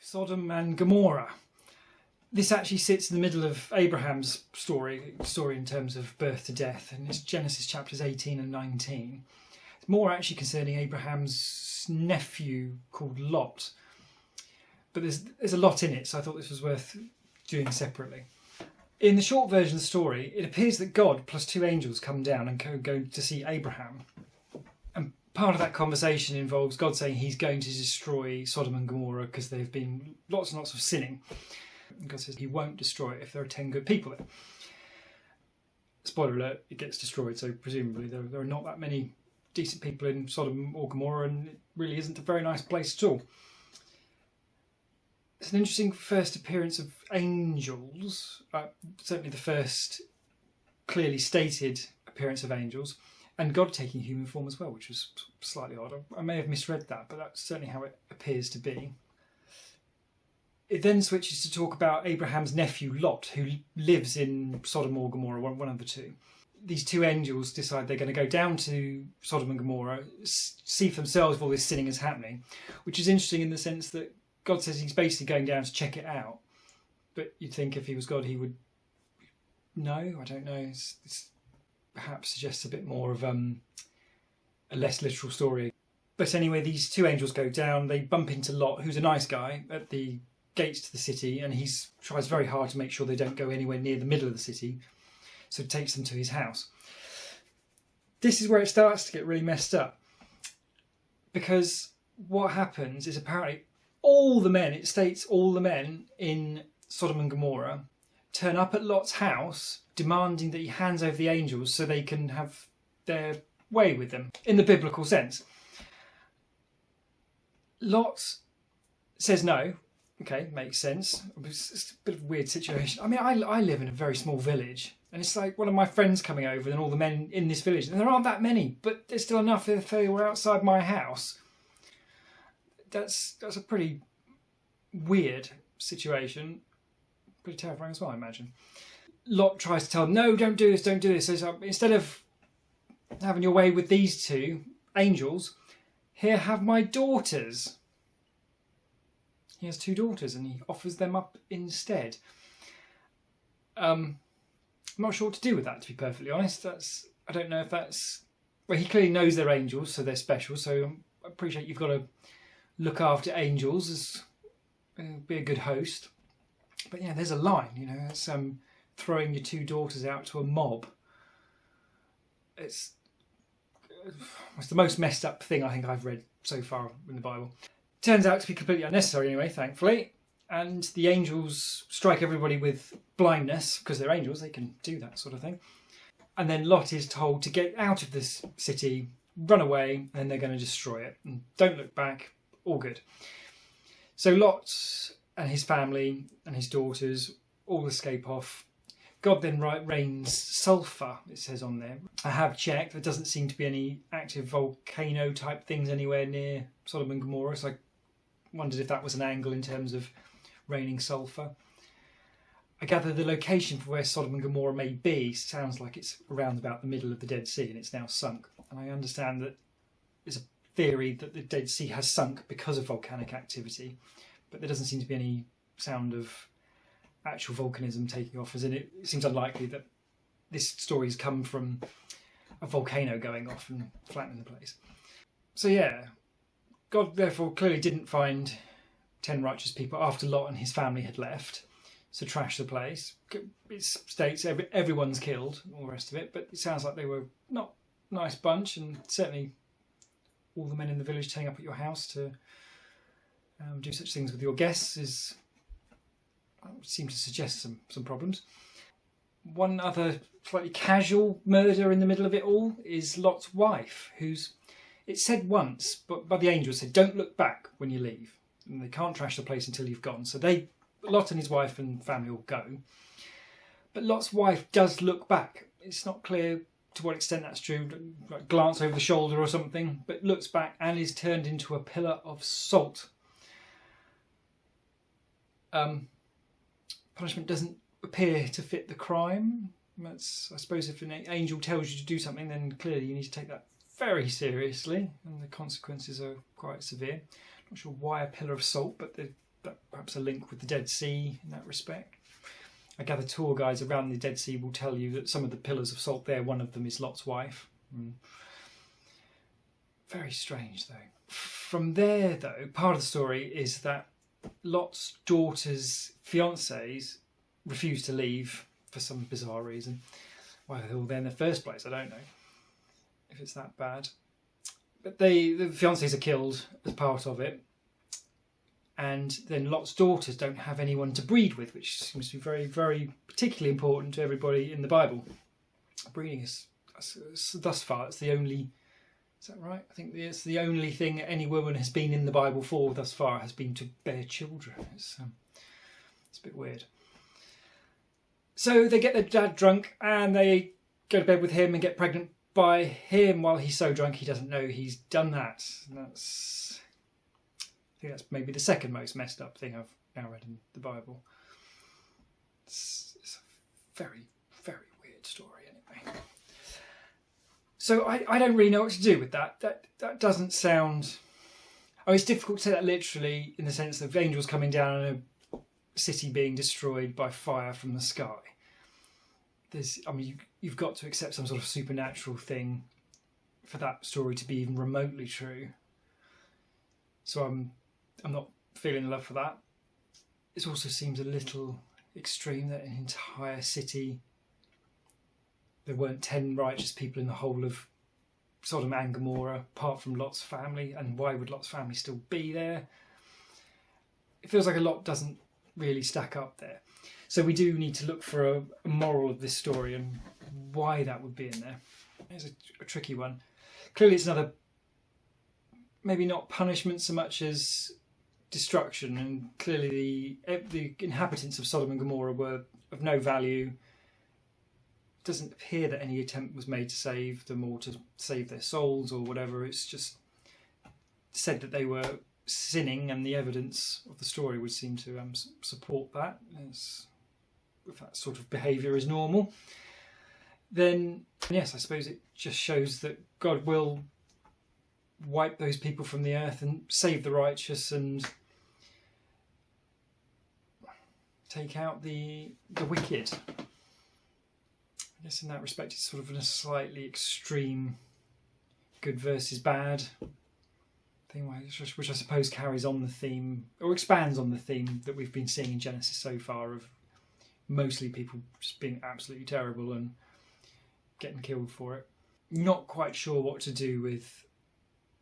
Sodom and Gomorrah. This actually sits in the middle of Abraham's story in terms of birth to death, and it's Genesis chapters 18 and 19. It's more actually concerning Abraham's nephew called Lot. But there's a lot in it, so I thought this was worth doing separately. In the short version of the story, it appears that God plus two angels come down and go to see Abraham. And part of that conversation involves God saying he's going to destroy Sodom and Gomorrah because there have been lots and lots of sinning. And God says he won't destroy it if there are 10 good people there. Spoiler alert, it gets destroyed, so presumably there are not that many decent people in Sodom or Gomorrah, and it really isn't a very nice place at all. It's an interesting first appearance of angels, certainly the first clearly stated appearance of angels, and God taking human form as well, which was slightly odd. I may have misread that, but that's certainly how it appears to be. It then switches to talk about Abraham's nephew Lot, who lives in Sodom or Gomorrah, one of the two. These two angels decide they're going to go down to Sodom and Gomorrah, see for themselves if all this sinning is happening, which is interesting in the sense that God says he's basically going down to check it out. But you'd think if he was God, he would know. I don't know. This perhaps suggests a bit more of a less literal story. But anyway, these two angels go down. They bump into Lot, who's a nice guy, at the gates to the city, and he tries very hard to make sure they don't go anywhere near the middle of the city. So it takes them to his house. This is where it starts to get really messed up. Because what happens is apparently all the men in Sodom and Gomorrah turn up at Lot's house demanding that he hands over the angels so they can have their way with them, in the biblical sense. Lot says no. Okay, makes sense. It's a bit of a weird situation. I mean, I live in a very small village, and it's like one of my friends coming over and all the men in this village, and there aren't that many, but there's still enough if they were outside my house. That's a pretty weird situation. Pretty terrifying as well, I imagine. Lot tries to tell them, no, don't do this. So instead of having your way with these two angels, here, have my daughters. He has two daughters and he offers them up instead. I'm not sure what to do with that, to be perfectly honest. I don't know if that's... Well, he clearly knows they're angels, so they're special, so I appreciate you've got to look after angels, as be a good host. But yeah, there's a line, it's throwing your two daughters out to a mob. It's the most messed up thing I think I've read so far in the Bible. Turns out to be completely unnecessary anyway, thankfully. And the angels strike everybody with blindness, because they're angels, they can do that sort of thing. And then Lot is told to get out of this city, run away, and they're going to destroy it. And don't look back. All good. So Lot and his family and his daughters all escape off. God then rains sulphur, it says on there. I have checked, there doesn't seem to be any active volcano type things anywhere near Sodom and Gomorrah, so I wondered if that was an angle in terms of raining sulphur. I gather the location for where Sodom and Gomorrah may be sounds like it's around about the middle of the Dead Sea and it's now sunk. And I understand that there's a theory that the Dead Sea has sunk because of volcanic activity, but there doesn't seem to be any sound of actual volcanism taking off, as in it seems unlikely that this story's come from a volcano going off and flattening the place. So yeah, God therefore clearly didn't find 10 righteous people after Lot and his family had left, so trash the place. It states everyone's killed, all the rest of it, but it sounds like they were not a nice bunch, and certainly all the men in the village turning up at your house to do such things with your guests seems to suggest some problems. One other slightly casual murder in the middle of it all is Lot's wife, who's, it's said once, but by the angels said, don't look back when you leave. And they can't trash the place until you've gone. So Lot and his wife and family will go. But Lot's wife does look back. It's not clear to what extent that's true, like glance over the shoulder or something, but looks back and is turned into a pillar of salt. Punishment doesn't appear to fit the crime. I suppose if an angel tells you to do something, then clearly you need to take that very seriously, and the consequences are quite severe. Not sure why a pillar of salt, but that perhaps a link with the Dead Sea in that respect. I gather tour guides around the Dead Sea will tell you that some of the pillars of salt there, one of them is Lot's wife. Very strange, though. From there, though, part of the story is that Lot's daughter's fiancés refuse to leave for some bizarre reason. Why they're all there in the first place, I don't know. If it's that bad. But the fiancés are killed as part of it. And then Lot's daughters don't have anyone to breed with, which seems to be very, very particularly important to everybody in the Bible. Breeding is, thus far, it's the only... Is that right? I think it's the only thing any woman has been in the Bible for thus far has been to bear children. It's a bit weird. So they get their dad drunk and they go to bed with him and get pregnant by him while he's so drunk he doesn't know he's done that. And I think that's maybe the second most messed up thing I've now read in the Bible. It's a very, very weird story anyway. So I don't really know what to do with that. That doesn't sound... Oh, it's difficult to say that literally in the sense of angels coming down and a city being destroyed by fire from the sky. You've got to accept some sort of supernatural thing for that story to be even remotely true. So I'm not feeling love for that. It also seems a little extreme that an entire city... There weren't 10 righteous people in the whole of Sodom and Gomorrah, apart from Lot's family, and why would Lot's family still be there? It feels like a lot doesn't really stack up there. So we do need to look for a moral of this story and why that would be in there. It's a tricky one. Clearly it's another, maybe not punishment so much as destruction, and clearly the inhabitants of Sodom and Gomorrah were of no value. Doesn't appear that any attempt was made to save them or to save their souls or whatever. It's just said that they were sinning, and the evidence of the story would seem to support that. If that sort of behaviour is normal, then yes, I suppose it just shows that God will wipe those people from the earth and save the righteous and take out the wicked. I guess in that respect it's sort of in a slightly extreme good versus bad thing, which I suppose carries on the theme, or expands on the theme that we've been seeing in Genesis so far of mostly people just being absolutely terrible and getting killed for it. Not quite sure what to do with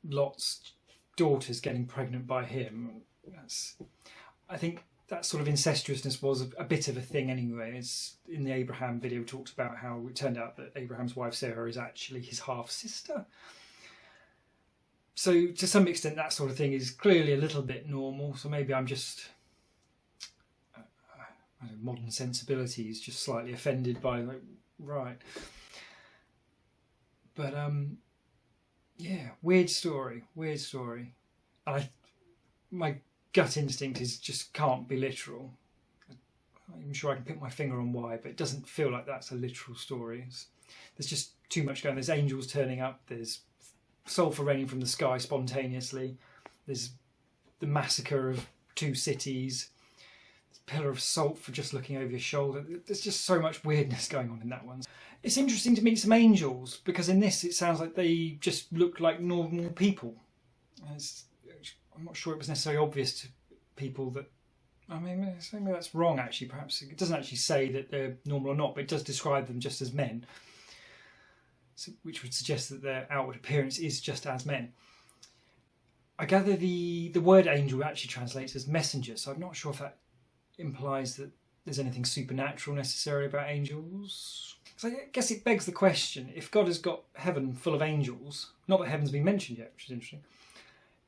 Lot's daughters getting pregnant by him. I think that sort of incestuousness was a bit of a thing anyway. It's in the Abraham video talked about how it turned out that Abraham's wife Sarah is actually his half-sister. So to some extent that sort of thing is clearly a little bit normal. So maybe I'm just... modern sensibilities just slightly offended by right. But yeah, weird story. And my gut instinct is just can't be literal. I'm sure I can put my finger on why, but it doesn't feel like that's a literal story. There's just too much going. There's angels turning up, there's sulphur raining from the sky spontaneously, there's the massacre of 2 cities, there's a pillar of salt for just looking over your shoulder. There's just so much weirdness going on in that one. It's interesting to meet some angels, because in this it sounds like they just look like normal people. I'm not sure it was necessarily obvious to people that... I mean, maybe that's wrong actually, perhaps. It doesn't actually say that they're normal or not, but it does describe them just as men, so, which would suggest that their outward appearance is just as men. I gather the word angel actually translates as messenger, so I'm not sure if that implies that there's anything supernatural necessarily about angels. So I guess it begs the question, if God has got heaven full of angels, not that heaven's been mentioned yet, which is interesting,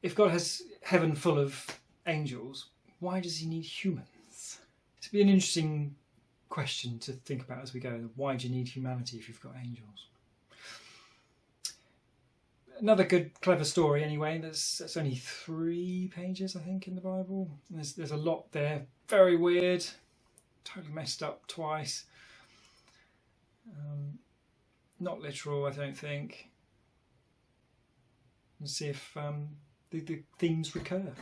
if God has heaven full of angels, why does he need humans? It'd be an interesting question to think about as we go. Why do you need humanity if you've got angels? Another good, clever story anyway. That's only 3 pages, I think, in the Bible. There's a lot there. Very weird. Totally messed up twice. Not literal, I don't think. Let's see if the themes recur.